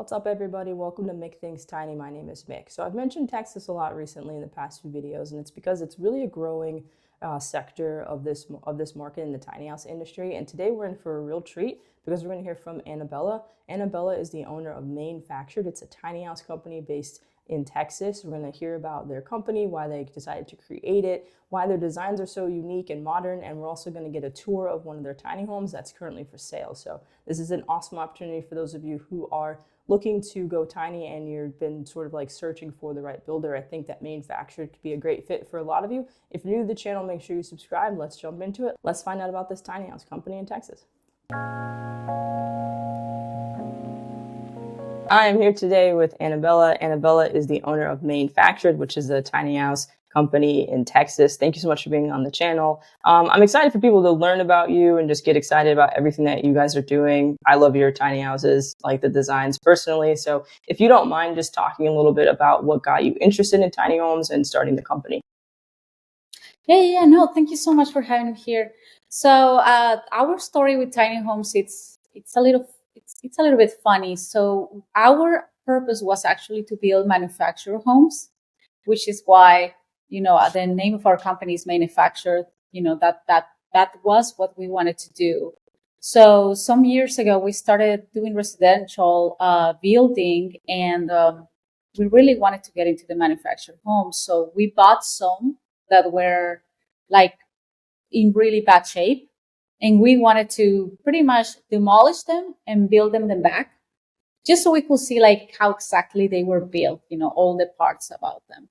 What's up, everybody? Welcome to Make Things Tiny. My name is Mick. So I've mentioned Texas a lot recently in the past few videos, and it's because it's really a growing sector of this market in the tiny house industry. And today we're in for a real treat because we're going to hear from Anabella. Anabella is the owner of Mainefactured. It's a tiny house company based in Texas. We're going to hear about their company, why they decided to create it, why their designs are so unique and modern, and we're also going to get a tour of one of their tiny homes that's currently for sale. So this is an awesome opportunity for those of you who are looking to go tiny and you've been sort of like searching for the right builder. I think that Mainefactured could be a great fit for a lot of you. If you're new to the channel, make sure you subscribe. Let's jump into it. Let's find out about this tiny house company in Texas. I am here today with Anabella. Anabella is the owner of Mainefactured, which is a tiny house company in Texas. Thank you so much for being on the channel. I'm excited for people to learn about you and just get excited about everything that you guys are doing. I love your tiny houses, like the designs personally. So if you don't mind just talking a little bit about what got you interested in tiny homes and starting the company. No, thank you so much for having me here. So our story with tiny homes, it's a little bit funny. So our purpose was actually to build manufactured homes, which is why the name of our company is Mainefactured. That was what we wanted to do. So some years ago, we started doing residential building, and we really wanted to get into the manufactured homes. So we bought some that were like in really bad shape, and we wanted to pretty much demolish them and build them back, just so we could see like how exactly they were built, all the parts about them.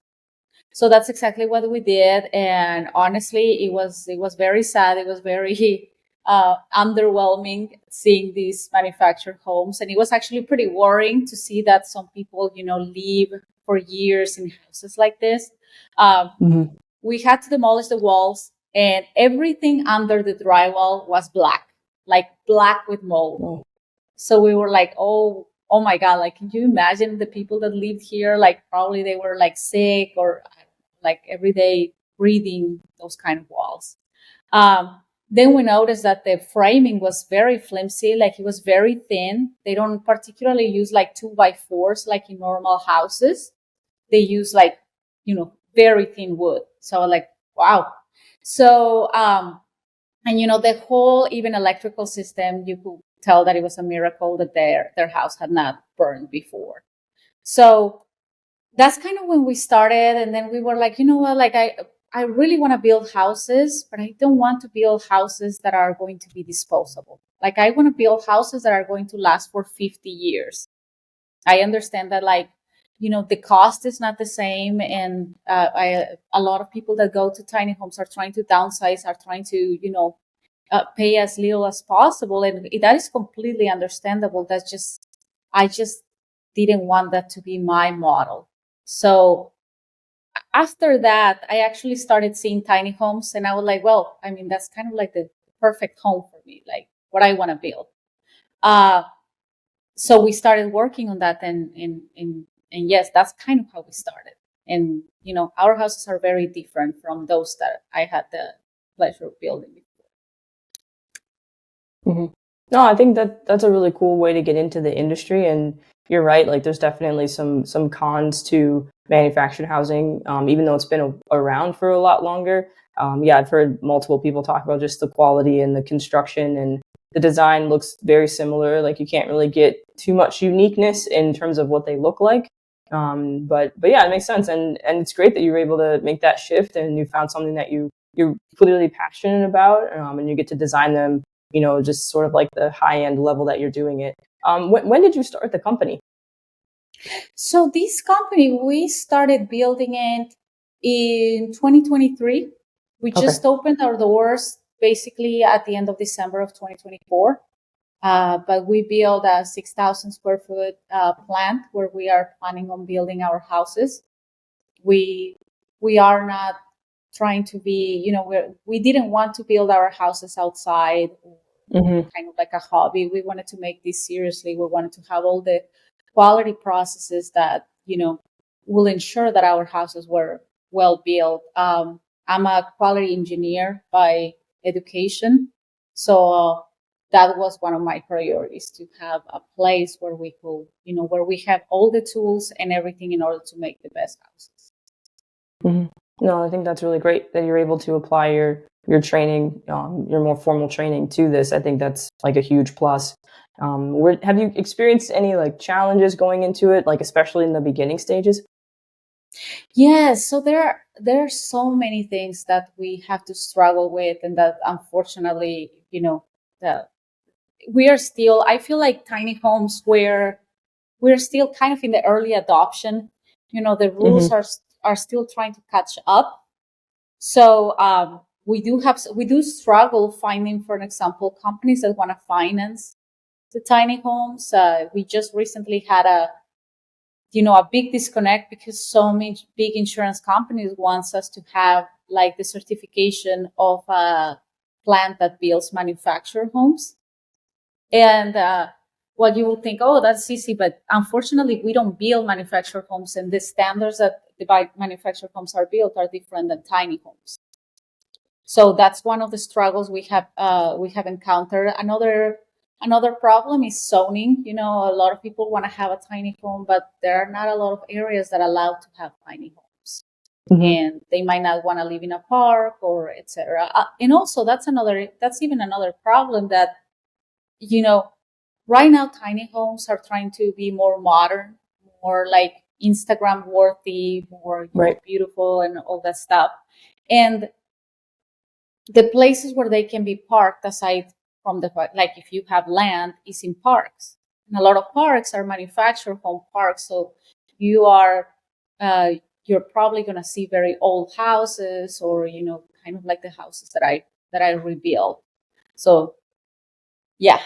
So that's exactly what we did. And honestly, it was very sad. It was very underwhelming seeing these manufactured homes. And it was actually pretty worrying to see that some people, live for years in houses like this. We had to demolish the walls, and everything under the drywall was black, like black with mold. Oh. So we were like, oh my God, like, can you imagine the people that lived here? Like, probably they were like sick or like every day breathing those kind of walls. Then we noticed that the framing was very flimsy, like it was very thin. They don't particularly use like 2x4s like in normal houses. They use like, very thin wood. So like, wow. So, and the whole even electrical system, you could tell that it was a miracle that their house had not burned before. So that's kind of when we started. And then we were like, you know what, like I really want to build houses, but I don't want to build houses that are going to be disposable. Like I want to build houses that are going to last for 50 years. I understand that like, the cost is not the same. And a lot of people that go to tiny homes are trying to downsize, are trying to, pay as little as possible. And that is completely understandable. I just didn't want that to be my model. So after that, I actually started seeing tiny homes, and I was like, well, I mean, that's kind of like the perfect home for me, like what I want to build. So we started working on that, and yes, that's kind of how we started. And, our houses are very different from those that I had the pleasure of building before. Mm-hmm. No, I think that's a really cool way to get into the industry. And you're right, like there's definitely some cons to manufactured housing, even though it's been around for a lot longer. Yeah, I've heard multiple people talk about just the quality and the construction, and the design looks very similar. Like you can't really get too much uniqueness in terms of what they look like. But yeah, it makes sense. And it's great that you were able to make that shift and you found something that you're clearly passionate about, and you get to design them, just sort of like the high end level that you're doing it. When did you start the company? So this company, we started building it in 2023. We just opened our doors basically at the end of December of 2024. But we built a 6,000 square foot plant where we are planning on building our houses. We are not trying to be, we didn't want to build our houses outside, kind of like a hobby. We wanted to make this seriously. We wanted to have all the quality processes that, will ensure that our houses were well built. I'm a quality engineer by education. So that was one of my priorities, to have a place where we could, where we have all the tools and everything in order to make the best houses. Mhm. No, I think that's really great that you're able to apply your training, your more formal training to this. I think that's like a huge plus. Have you experienced any like challenges going into it, like especially in the beginning stages? Yes, so there are so many things that we have to struggle with, and that unfortunately, the we are still. I feel like tiny homes where we're still kind of in the early adoption. The rules Hmm. are still trying to catch up. So we do struggle finding, for an example, companies that want to finance the tiny homes. We just recently had a big disconnect because so many big insurance companies wants us to have like the certification of a plant that builds manufactured homes. And what you would think, oh, that's easy, but unfortunately, we don't build manufactured homes, and the standards that the manufactured homes are built are different than tiny homes. So that's one of the struggles we have encountered. Another problem is zoning. A lot of people want to have a tiny home, but there are not a lot of areas that allow to have tiny homes, Hmm. and they might not want to live in a park or etc. And also, that's even another problem that you know right now tiny homes are trying to be more modern, more like Instagram worthy, more Right. beautiful and all that stuff. And the places where they can be parked, aside from like if you have land, is in parks, and a lot of parks are manufactured home parks. So you are uh, you're probably going to see very old houses, or kind of like the houses that I rebuilt. So yeah,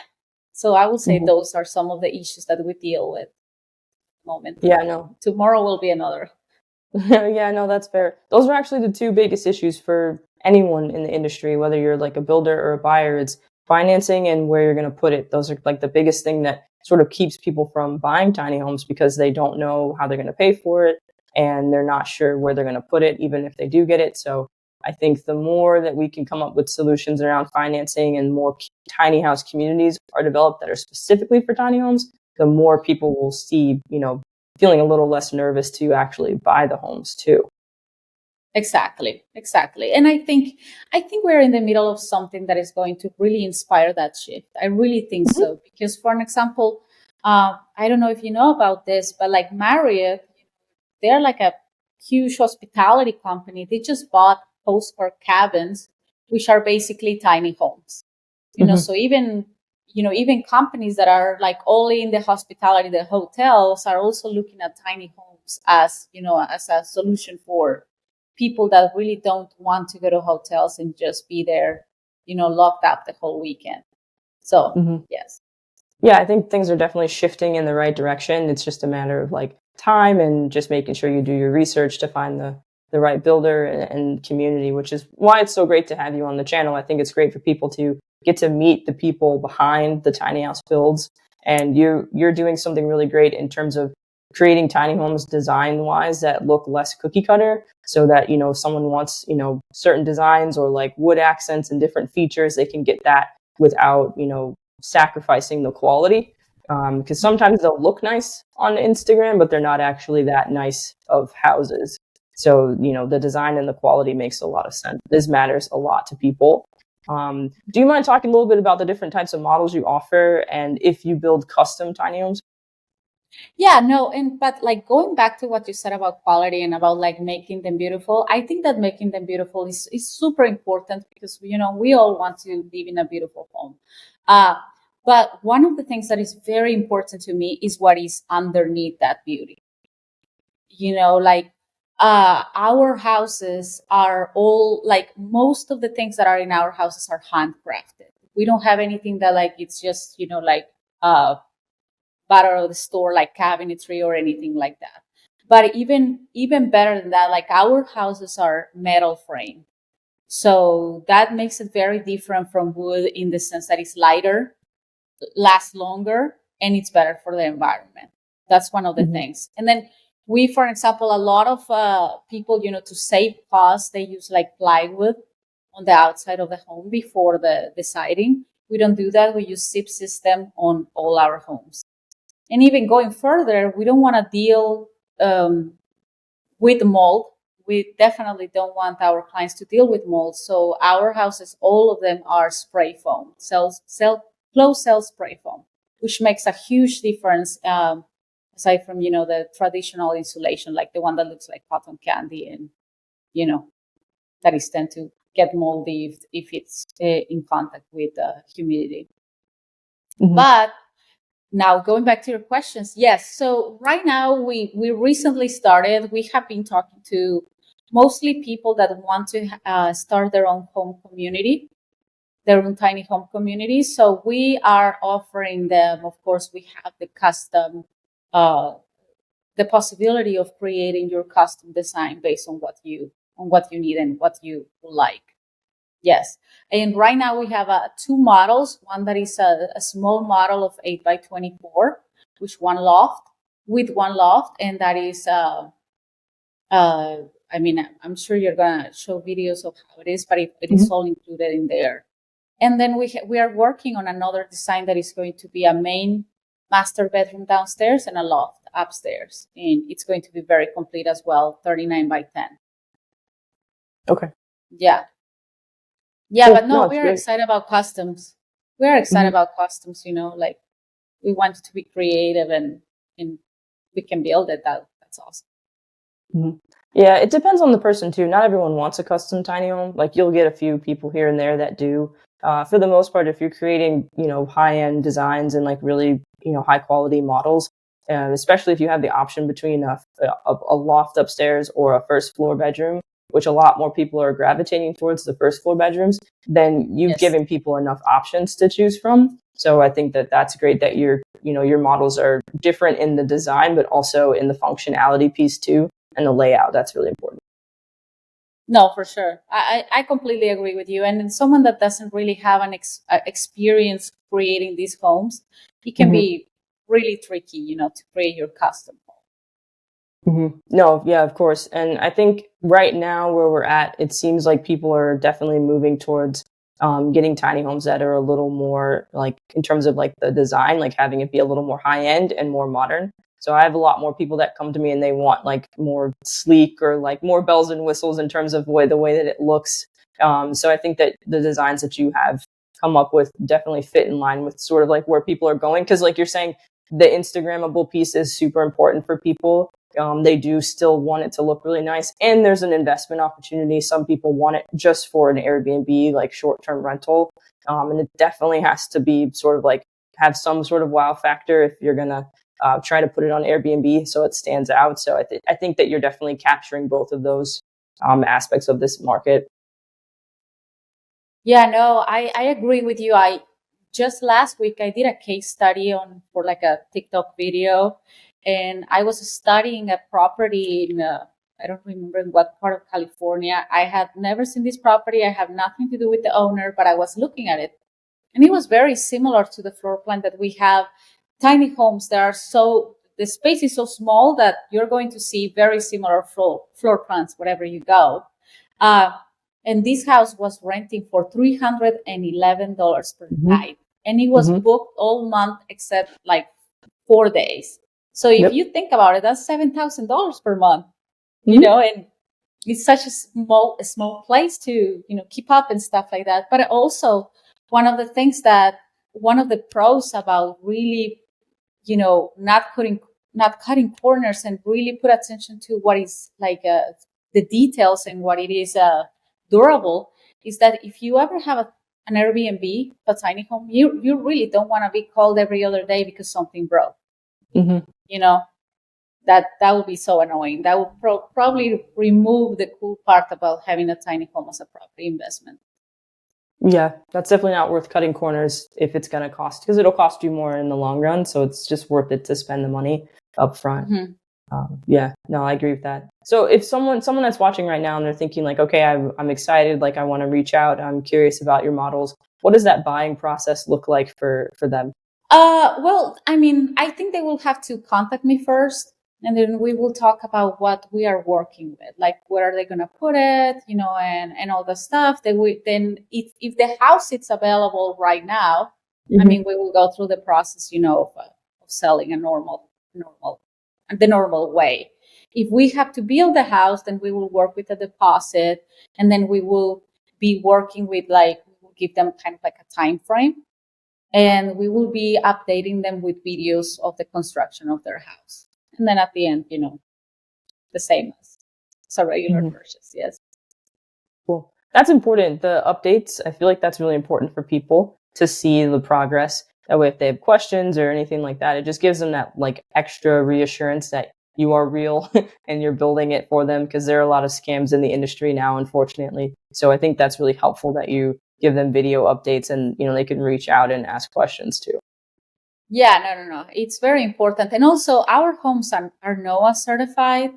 so I would say Hmm. those are some of the issues that we deal with at the moment. Yeah, no. Tomorrow will be another. Yeah, no, that's fair. Those are actually the two biggest issues for anyone in the industry, whether you're like a builder or a buyer. It's financing and where you're going to put it. Those are like the biggest thing that sort of keeps people from buying tiny homes because they don't know how they're going to pay for it and they're not sure where they're going to put it, even if they do get it. So I think the more that we can come up with solutions around financing and more tiny house communities are developed that are specifically for tiny homes, the more people will see, feeling a little less nervous to actually buy the homes too. Exactly. And I think we're in the middle of something that is going to really inspire that shift. I really think Mhm. so. Because, for an example, I don't know if you know about this, but like Marriott, they're like a huge hospitality company. They just bought postcard cabins, which are basically tiny homes. Mhm. So even companies that are like only in the hospitality, the hotels, are also looking at tiny homes as as a solution for people that really don't want to go to hotels and just be there, locked up the whole weekend. So Mhm. yes. Yeah, I think things are definitely shifting in the right direction. It's just a matter of like time and just making sure you do your research to find the right builder and community, which is why it's so great to have you on the channel. I think it's great for people to get to meet the people behind the tiny house builds, and you're doing something really great in terms of creating tiny homes design wise that look less cookie cutter, so that if someone wants certain designs or like wood accents and different features, they can get that without sacrificing the quality, because sometimes they'll look nice on Instagram, but they're not actually that nice of houses. So the design and the quality makes a lot of sense. This matters a lot to people. Do you mind talking a little bit about the different types of models you offer and if you build custom tiny homes? Yeah, no, and but like going back to what you said about quality and about like making them beautiful, I think that making them beautiful is super important, because we all want to live in a beautiful home. Uh, but one of the things that is very important to me is what is underneath that beauty. Like our houses are all like, most of the things that are in our houses are handcrafted. We don't have anything that like it's just like uh bought out of the store, like cabinetry or anything like that. But even better than that, like our houses are metal framed, so that makes it very different from wood in the sense that it's lighter, lasts longer, and it's better for the environment. That's one of the Hmm. things. And then we, for example, a lot of people, to save costs, they use like plywood on the outside of the home before the siding. We don't do that. We use SIP system on all our homes. And even going further, we don't want to deal with mold. We definitely don't want our clients to deal with mold. So our houses, all of them are spray foam, closed cell spray foam, which makes a huge difference. Aside from, the traditional insulation, like the one that looks like cotton candy and, that is tend to get moldy if it's in contact with humidity. Mm-hmm. But now, going back to your questions, yes. So right now, we recently started. We have been talking to mostly people that want to start their own home community, their own tiny home community. So we are offering them, of course, we have the custom, the possibility of creating your custom design based on what you need and what you like. Yes. And right now we have two models. One that is a small model of 8 by 24, with one loft, and that is, I'm sure you're going to show videos of how it is, but it is all included in there. And then we are working on another design that is going to be a main master bedroom downstairs and a loft upstairs. And it's going to be very complete as well, 39 by 10. Okay. Yeah. Yeah, Cool. but no, No, we it's are great. excited about customs. We are excited about customs, like we want it to be creative and we can build it. That's awesome. Mm-hmm. Yeah, it depends on the person too. Not everyone wants a custom tiny home. Like you'll get a few people here and there that do. For the most part, if you're creating, high-end designs and like really, high quality models, especially if you have the option between a loft upstairs or a first floor bedroom, which a lot more people are gravitating towards the first floor bedrooms, then you've Yes. given people enough options to choose from. So I think that that's great that your models are different in the design, but also in the functionality piece too. And the layout, that's really important. No, for sure. I completely agree with you. And someone that doesn't really have an experience creating these homes, it can be really tricky, to create your custom home. Mm-hmm. No, yeah, of course. And I think right now where we're at, it seems like people are definitely moving towards getting tiny homes that are a little more like in terms of like the design, like having it be a little more high end and more modern. So I have a lot more people that come to me and they want like more sleek or like more bells and whistles in terms of the way that it looks. So I think that the designs that you have come up with definitely fit in line with sort of like where people are going. Because like you're saying, the Instagrammable piece is super important for people. They do still want it to look really nice. And there's an investment opportunity. Some people want it just for an Airbnb, like short-term rental. And it definitely has to be sort of like have some sort of wow factor if you're going to try to put it on Airbnb so it stands out. So I think that you're definitely capturing both of those aspects of this market. Yeah, no, I agree with you. I just last week I did a case study for like a TikTok video, and I was studying a property in I don't remember in what part of California. I had never seen this property. I have nothing to do with the owner, but I was looking at it, and it was very similar to the floor plan that we have. Tiny homes that are the space is so small that you're going to see very similar floor plans wherever you go. Uh, and this house was renting for $311 per night. And it was booked all month except like 4 days. So if you think about it, that's $7,000 per month, and it's such a small place to, keep up and stuff like that. But also one of the pros about really, not cutting corners and really put attention to what is like the details and what it is durable is that if you ever have an Airbnb, a tiny home, you really don't want to be called every other day because something broke. That would be so annoying. That would probably remove the cool part about having a tiny home as a property investment. Yeah, that's definitely not worth cutting corners if it's going to cost, because it'll cost you more in the long run. So it's just worth it to spend the money up front. Yeah, no, I agree with that. So if someone that's watching right now and they're thinking like, okay, I'm excited, like I want to reach out, I'm curious about your models. What does that buying process look like for them? Well, I mean, I think they will have to contact me first. And then we will talk about what we are working with, like where are they going to put it, and all the stuff. Then if the house is available right now, I Mm-hmm. mean, we will go through the process, of selling the normal way. If we have to build the house, then we will work with a deposit, and then we will be working with, like, we will give them kind of like a time frame, and we will be updating them with videos of the construction of their house. And then at the end, the same as a regular Mm-hmm. purchase. Yes. Cool. That's important. The updates, I feel like that's really important for people to see the progress. That way, if they have questions or anything like that, it just gives them that like extra reassurance that you are real and you're building it for them, because there are a lot of scams in the industry now, unfortunately. So I think that's really helpful that you give them video updates and, they can reach out and ask questions too. Yeah, no. It's very important. And also, our homes are NOAA certified.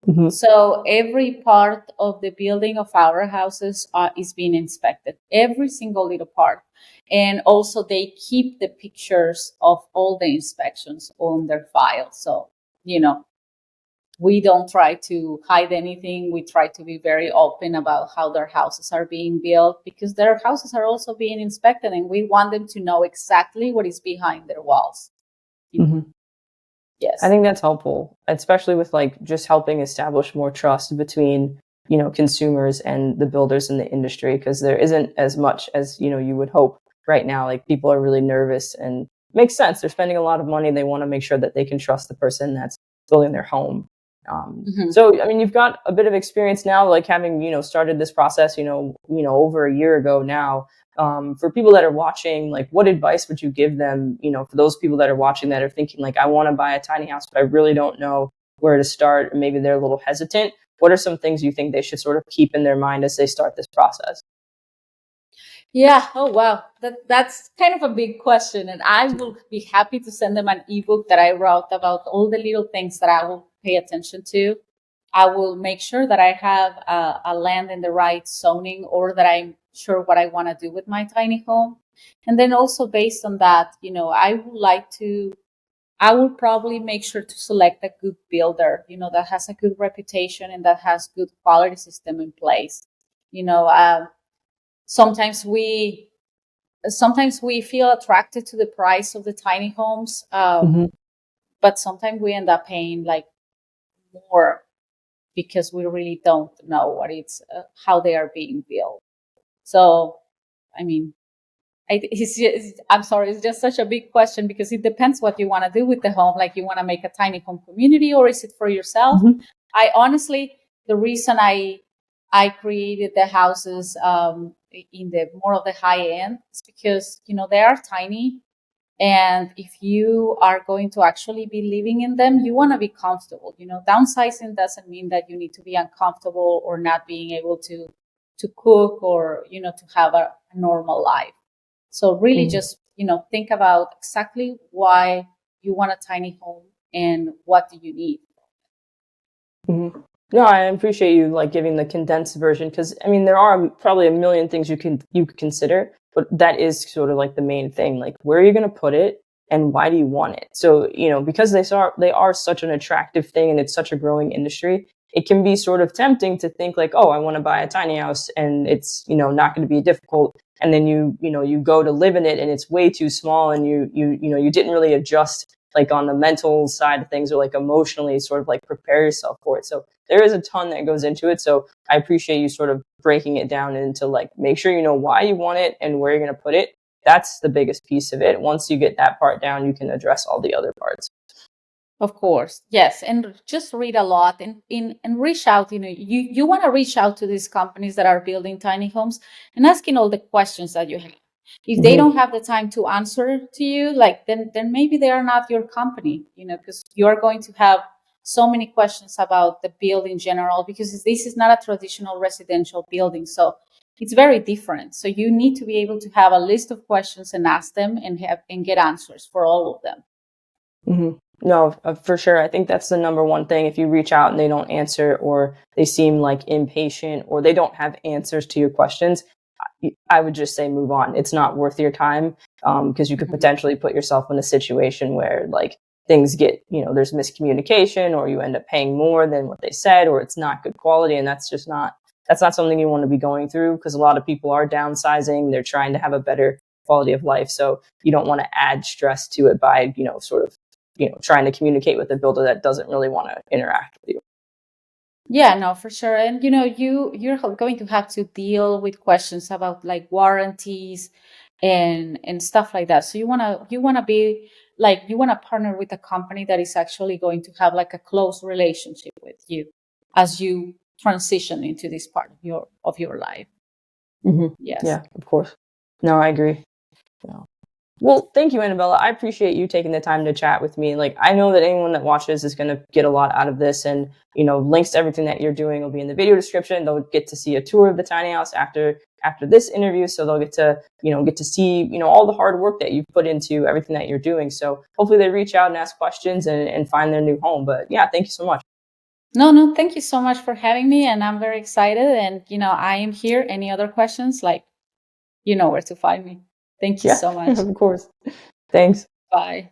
Mm-hmm. So every part of the building of our houses is being inspected, every single little part. And also, they keep the pictures of all the inspections on their file. So, we don't try to hide anything. We try to be very open about how their houses are being built, because their houses are also being inspected, and we want them to know exactly what is behind their walls. Mm-hmm. Yes. I think that's helpful, especially with like just helping establish more trust between, consumers and the builders in the industry, because there isn't as much as, you would hope right now. Like people are really nervous, and it makes sense. They're spending a lot of money. They want to make sure that they can trust the person that's building their home. Mhm. So, I mean, you've got a bit of experience now, like having, started this process, over a year ago now. For people that are watching, like what advice would you give them, for those people that are watching that are thinking like, I want to buy a tiny house, but I really don't know where to start, or maybe they're a little hesitant. What are some things you think they should sort of keep in their mind as they start this process? Yeah. Oh, wow. That's kind of a big question. And I will be happy to send them an ebook that I wrote about all the little things that I will pay attention to. I will make sure that I have a land in the right zoning, or that I'm sure what I want to do with my tiny home. And then also, based on that, I would probably make sure to select a good builder, that has a good reputation and that has good quality system in place. You know, um, sometimes we sometimes we feel attracted to the price of the tiny homes, Mm-hmm. but sometimes we end up paying like more, because we really don't know how they are being built. So, I mean, I'm sorry, it's just such a big question, because it depends what you want to do with the home. Like, you want to make a tiny home community, or is it for yourself? Mm-hmm. I honestly, the reason I created the houses in the more of the high end is because they are tiny, and if you are going to actually be living in them, you want to be comfortable. Downsizing doesn't mean that you need to be uncomfortable or not being able to cook, or to have a normal life. So really, just think about exactly why you want a tiny home and what do you need. Mm-hmm. No, I appreciate you like giving the condensed version, because I mean there are probably a million things you could consider, but that is sort of like the main thing. Like, where are you going to put it, and why do you want it? So, because they are such an attractive thing, and it's such a growing industry, it can be sort of tempting to think like, oh, I want to buy a tiny house, and it's not going to be difficult. And then you go to live in it, and it's way too small, and you didn't really adjust like on the mental side of things, or like emotionally sort of like prepare yourself for it. So there is a ton that goes into it. So I appreciate you sort of breaking it down into like, make sure you know why you want it and where you're going to put it. That's the biggest piece of it. Once you get that part down, you can address all the other parts. Of course, yes, and just read a lot, and reach out. You want to reach out to these companies that are building tiny homes, and asking all the questions that you have. If they don't Mm-hmm. have the time to answer to you, like, then maybe they are not your company. Because you are going to have so many questions about the build in general, because this is not a traditional residential building, so it's very different. So you need to be able to have a list of questions and ask them, and get answers for all of them. Mm-hmm. No, for sure. I think that's the number one thing. If you reach out and they don't answer, or they seem like impatient, or they don't have answers to your questions, I would just say move on. It's not worth your time, because you could Mhm. potentially put yourself in a situation where like things get, there's miscommunication, or you end up paying more than what they said, or it's not good quality. And that's not something you want to be going through, because a lot of people are downsizing. They're trying to have a better quality of life. So you don't want to add stress to it by, sort of, trying to communicate with a builder that doesn't really want to interact with you. Yeah, no, for sure. And you're going to have to deal with questions about like warranties and stuff like that. So you wanna be like, you wanna partner with a company that is actually going to have like a close relationship with you as you transition into this part of your life. Mm-hmm. Yes. Yeah, of course. No, I agree. No. Well, thank you, Anabella. I appreciate you taking the time to chat with me. Like, I know that anyone that watches is going to get a lot out of this, and links to everything that you're doing will be in the video description. They'll get to see a tour of the tiny house after this interview, so they'll get to see all the hard work that you've put into everything that you're doing. So hopefully they reach out and ask questions and find their new home. But yeah, thank you so much. No, thank you so much for having me, and I'm very excited. And I am here. Any other questions? Like, you know where to find me. Thank you Yeah, so much. of course. Thanks. Bye.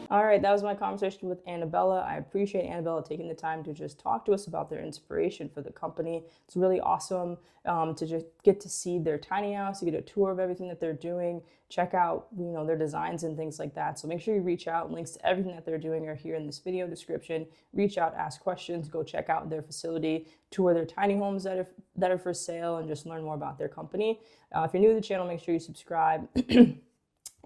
All right, that was my conversation with Anabella. I appreciate Anabella taking the time to just talk to us about their inspiration for the company. It's really awesome to just get to see their tiny house, to get a tour of everything that they're doing, check out their designs and things like that. So make sure you reach out. Links to everything that they're doing are here in this video description. Reach out, ask questions, go check out their facility, tour their tiny homes that are for sale, and just learn more about their company. If you're new to the channel, make sure you subscribe.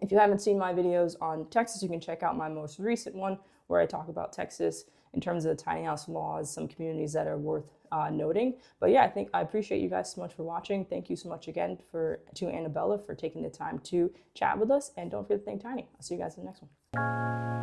If you haven't seen my videos on Texas, you can check out my most recent one where I talk about Texas in terms of the tiny house laws, some communities that are worth noting. But yeah, I appreciate you guys so much for watching. Thank you so much again to Anabella for taking the time to chat with us. And don't forget to think tiny. I'll see you guys in the next one.